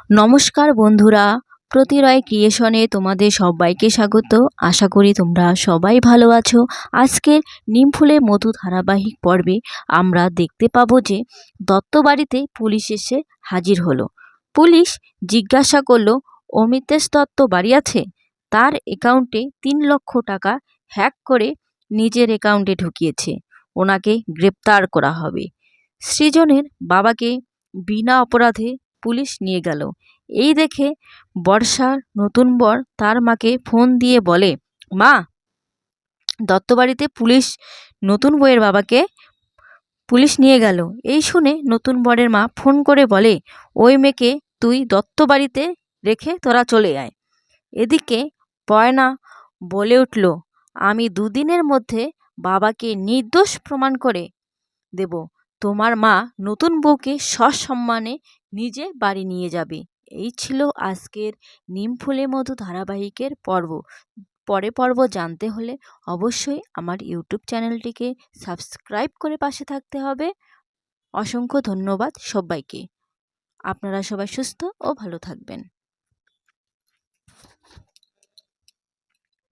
নমস্কার বন্ধুরা, প্রতিরয় ক্রিয়েশনে তোমাদের সবাইকে স্বাগত। আশা করি তোমরা সবাই ভালো আছো। আজকের নিমফুলের মধু ধারাবাহিক পর্বে আমরা দেখতে পাবো যে দত্তবাড়িতে পুলিশ এসে হাজির হলো। পুলিশ জিজ্ঞাসা করলো, অমিতেশ দত্ত বাড়ি আছে? তার অ্যাকাউন্টে 3 লক্ষ টাকা হ্যাক করে নিজের অ্যাকাউন্টে ঢুকিয়েছে, ওনাকে গ্রেপ্তার করা হবে। সৃজনের বাবাকে বিনা অপরাধে পুলিশ নিয়ে গেল। এই দেখে বর্ষার নতুন বর তার মাকে ফোন দিয়ে বলে, মা, দত্তবাড়িতে পুলিশ নতুন বউয়ের বাবাকে পুলিশ নিয়ে গেল। এই শুনে নতুন বরের মা ফোন করে বলে, ওই মেয়েকে তুই দত্তবাড়িতে রেখে তোরা চলে আয়। এদিকে পয়না বলে উঠল, আমি 2 দিনের মধ্যে বাবাকে নির্দোষ প্রমাণ করে দেব। তোমার মা নতুন বউকে সসম্মানে নিজে বাড়ি নিয়ে যাবে। এই ছিল আজকের নিমফুলে মধু ধারাবাহিকের পর্ব। পর্ব জানতে হলে অবশ্যই আমার ইউটিউব চ্যানেলটিকে সাবস্ক্রাইব করে পাশে থাকতে হবে। অসংখ্য ধন্যবাদ সবাইকে। আপনারা সবাই সুস্থ ও ভালো থাকবেন।